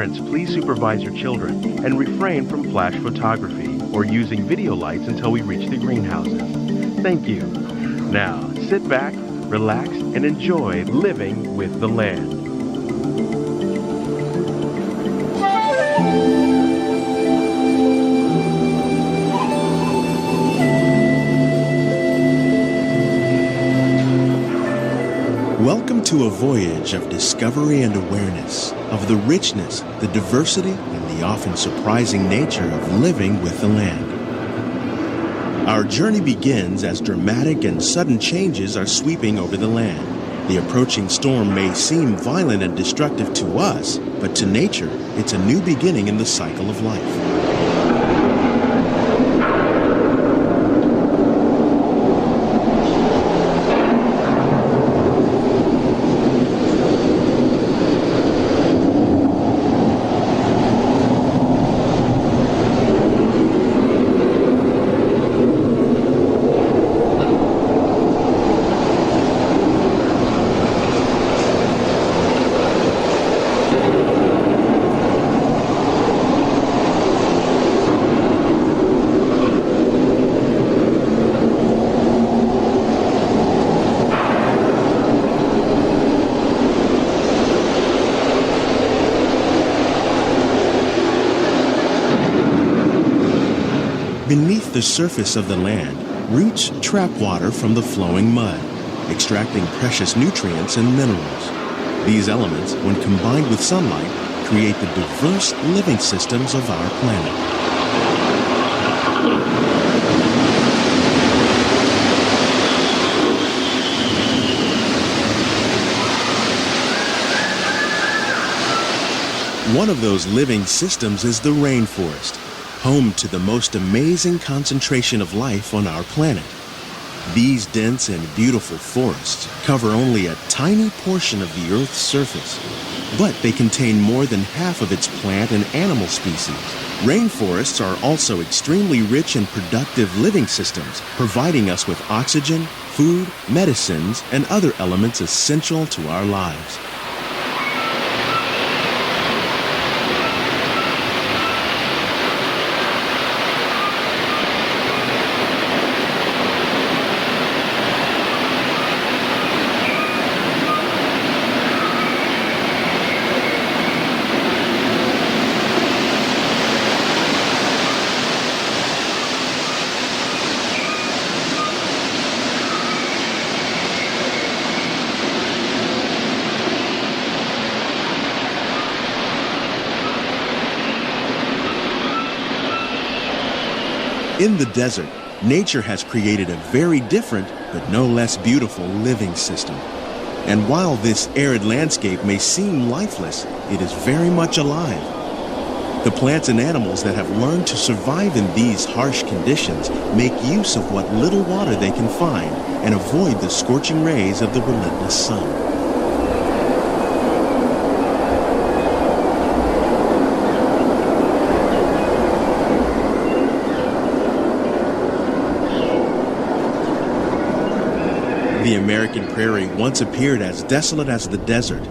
Parents, please supervise your children and refrain from flash photography or using video lights until we reach the greenhouses. Thank you. Now, sit back, relax, and enjoy living with the land. Welcome to a voyage of discovery and awareness of the richness, the diversity, and the often surprising nature of living with the land. Our journey begins as dramatic and sudden changes are sweeping over the land. The approaching storm may seem violent and destructive to us, but to nature, it's a new beginning in the cycle of life. Beneath the surface of the land, roots trap water from the flowing mud, extracting precious nutrients and minerals. These elements, when combined with sunlight, create the diverse living systems of our planet. One of those living systems is the rainforest, home to the most amazing concentration of life on our planet. These dense and beautiful forests cover only a tiny portion of the Earth's surface, but they contain more than half of its plant and animal species. Rainforests are also extremely rich and productive living systems, providing us with oxygen, food, medicines, and other elements essential to our lives. In the desert, nature has created a very different, but no less beautiful living system. And while this arid landscape may seem lifeless, it is very much alive. The plants and animals that have learned to survive in these harsh conditions make use of what little water they can find and avoid the scorching rays of the relentless sun. The American prairie once appeared as desolate as the desert,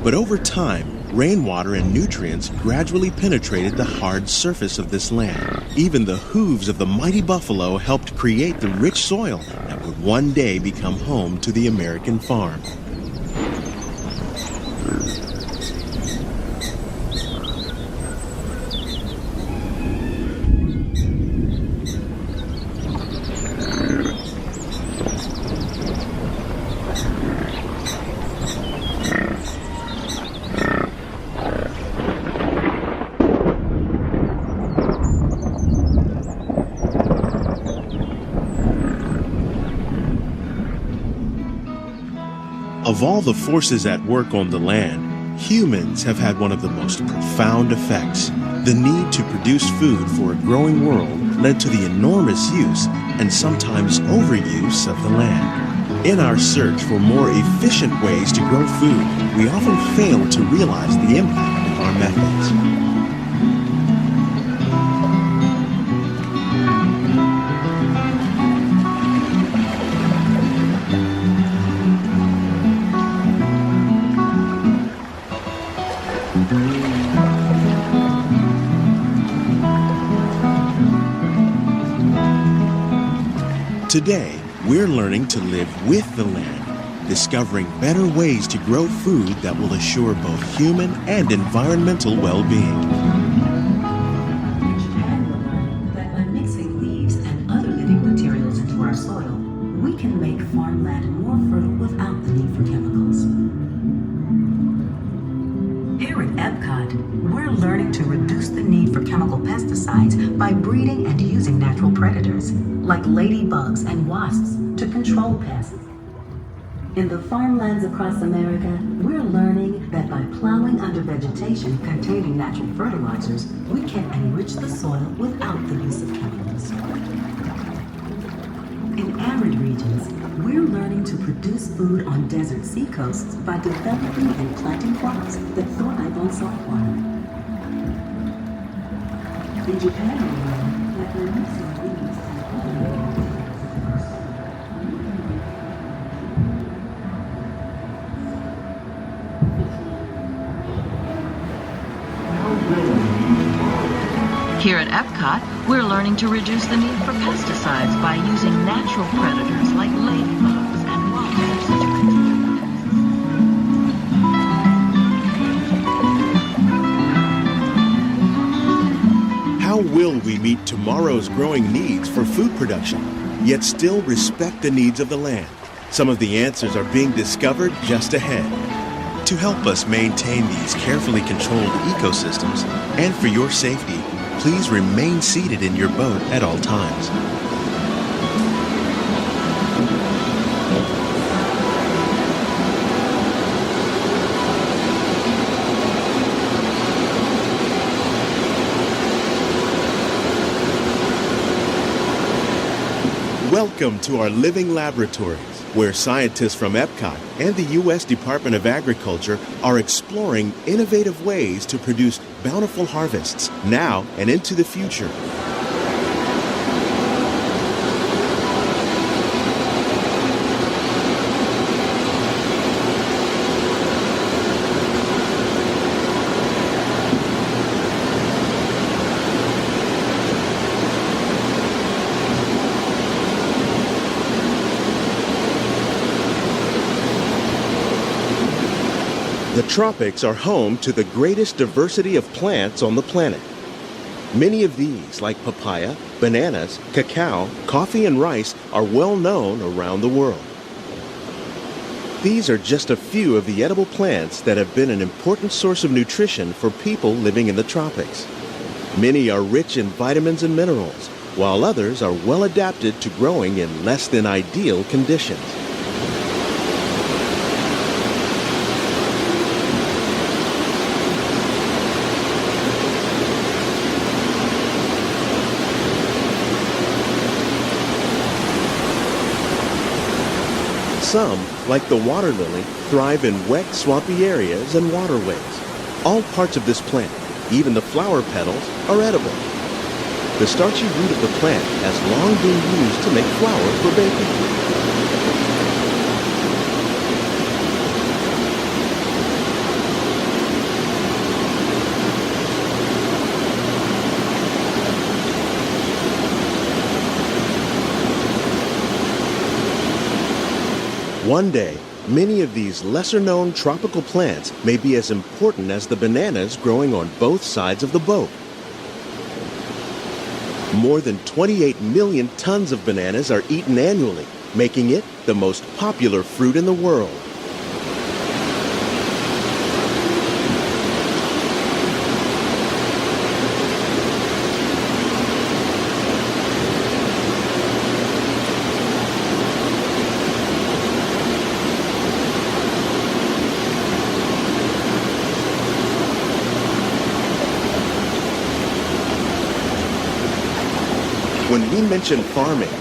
but over time, rainwater and nutrients gradually penetrated the hard surface of this land. Even the hooves of the mighty buffalo helped create the rich soil that would one day become home to the American farm. Of all the forces at work on the land, humans have had one of the most profound effects. The need to produce food for a growing world led to the enormous use and sometimes overuse of the land. In our search for more efficient ways to grow food, we often fail to realize the impact of our methods. Today, we're learning to live with the land, discovering better ways to grow food that will assure both human and environmental well-being. That by mixing leaves and other living materials into our soil, we can make farmland more fertile without the need for chemicals. Here at EPCOT, we're learning to reduce the need for chemical pesticides by breeding and using natural predators, like ladybugs and wasps, to control pests. In the farmlands across America, we're learning that by plowing under vegetation containing natural fertilizers, we can enrich the soil without the use of chemicals. In arid regions, we're learning to produce food on desert seacoasts by developing and planting crops that thrive on salt water. In Japan, we learn that by mixing leaves and other living materials Here at EPCOT, we're learning to reduce the need for pesticides by using natural predators like ladybugs and wasps to control pests. How will we meet tomorrow's growing needs for food production, yet still respect the needs of the land? Some of the answers are being discovered just ahead. To help us maintain these carefully controlled ecosystems, and for your safety, please remain seated in your boat at all times. Welcome to our living laboratories, where scientists from EPCOT and the U.S. Department of Agriculture are exploring innovative ways to produce bountiful harvests now and into the future. The tropics are home to the greatest diversity of plants on the planet. Many of these, like papaya, bananas, cacao, coffee, and rice, are well known around the world. These are just a few of the edible plants that have been an important source of nutrition for people living in the tropics. Many are rich in vitamins and minerals, while others are well adapted to growing in less than ideal conditions. Some, like the water lily, thrive in wet, swampy areas and waterways. All parts of this plant, even the flower petals, are edible. The starchy root of the plant has long been used to make flour for baking. One day, many of these lesser-known tropical plants may be as important as the bananas growing on both sides of the boat. More than 28 million tons of bananas are eaten annually, making it the most popular fruit in the world. When we mention farming,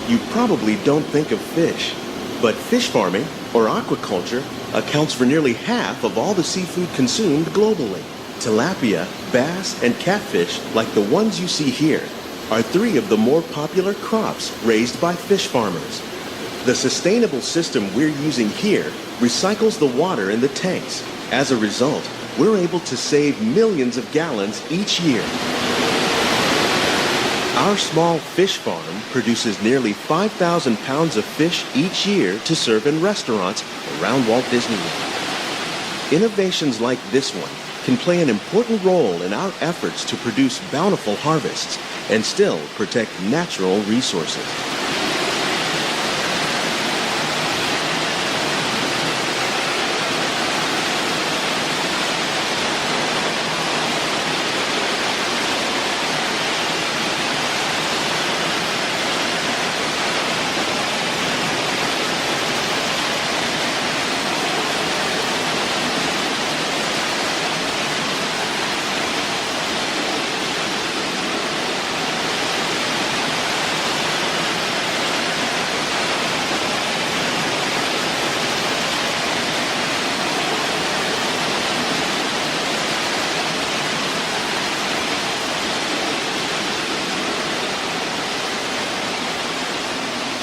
you probably don't think of fish. But fish farming, or aquaculture, accounts for nearly half of all the seafood consumed globally. Tilapia, bass, and catfish, like the ones you see here, are three of the more popular crops raised by fish farmers. The sustainable system we're using here recycles the water in the tanks. As a result, we're able to save millions of gallons each year. Our small fish farm produces nearly 5,000 pounds of fish each year to serve in restaurants around Walt Disney World. Innovations like this one can play an important role in our efforts to produce bountiful harvests and still protect natural resources.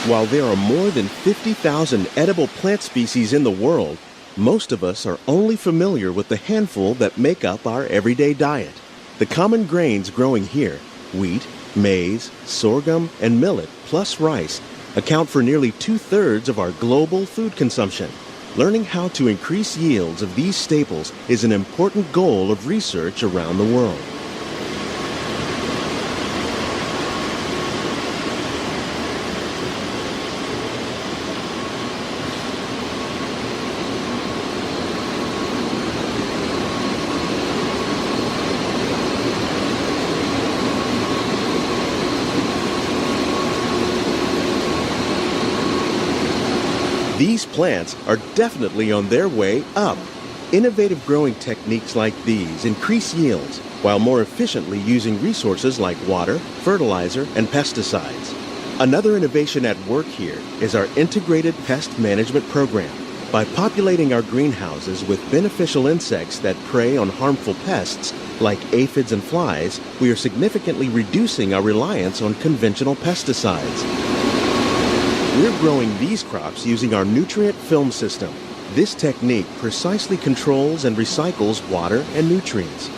While there are more than 50,000 edible plant species in the world, most of us are only familiar with the handful that make up our everyday diet. The common grains growing here, wheat, maize, sorghum, and millet, plus rice, account for nearly 2/3 of our global food consumption. Learning how to increase yields of these staples is an important goal of research around the world. These plants are definitely on their way up. Innovative growing techniques like these increase yields while more efficiently using resources like water, fertilizer, and pesticides. Another innovation at work here is our integrated pest management program. By populating our greenhouses with beneficial insects that prey on harmful pests like aphids and flies, we are significantly reducing our reliance on conventional pesticides. We're growing these crops using our nutrient film system. This technique precisely controls and recycles water and nutrients.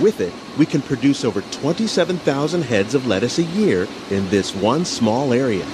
With it, we can produce over 27,000 heads of lettuce a year in this one small area.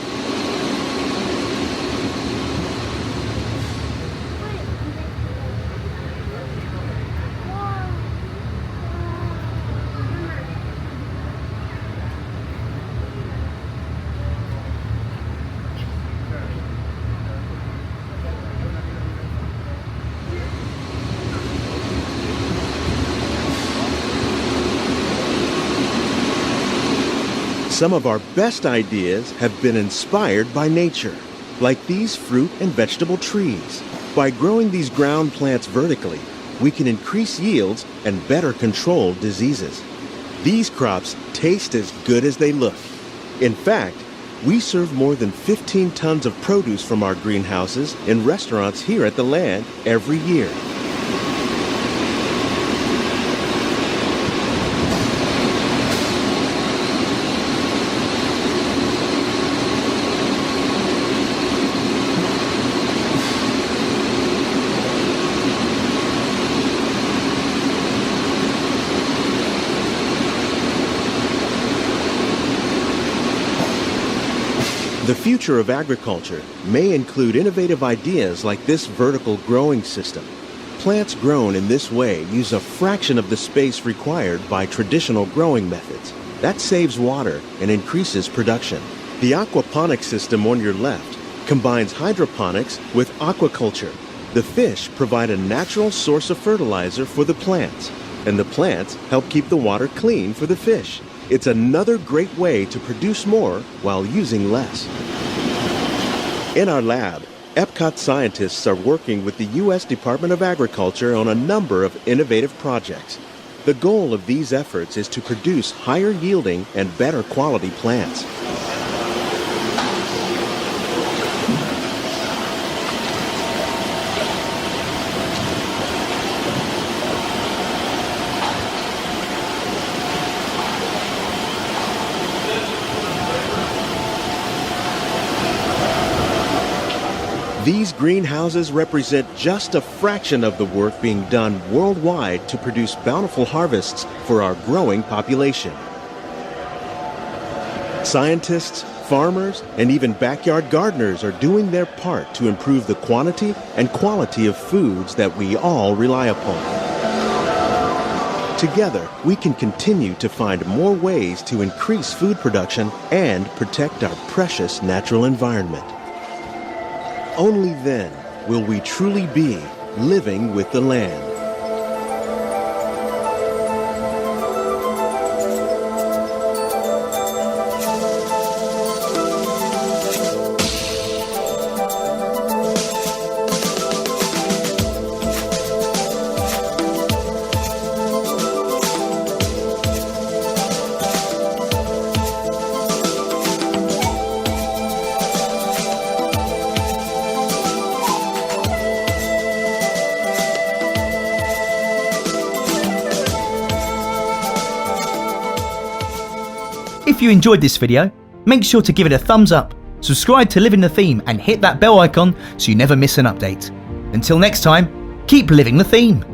Some of our best ideas have been inspired by nature, like these fruit and vegetable trees. By growing these ground plants vertically, we can increase yields and better control diseases. These crops taste as good as they look. In fact, we serve more than 15 tons of produce from our greenhouses in restaurants here at the land every year. The future of agriculture may include innovative ideas like this vertical growing system. Plants grown in this way use a fraction of the space required by traditional growing methods. That saves water and increases production. The aquaponics system on your left combines hydroponics with aquaculture. The fish provide a natural source of fertilizer for the plants, and the plants help keep the water clean for the fish. It's another great way to produce more while using less. In our lab, EPCOT scientists are working with the U.S. Department of Agriculture on a number of innovative projects. The goal of these efforts is to produce higher yielding and better quality plants. These greenhouses represent just a fraction of the work being done worldwide to produce bountiful harvests for our growing population. Scientists, Farmers and even backyard gardeners are doing their part to improve the quantity and quality of foods that we all rely upon. Together, we can continue to find more ways to increase food production and protect our precious natural environment. Only then will we truly be living with the land. If you enjoyed this video, make sure to give it a thumbs up, subscribe to Living the Theme and hit that bell icon so you never miss an update. Until next time, keep living the theme.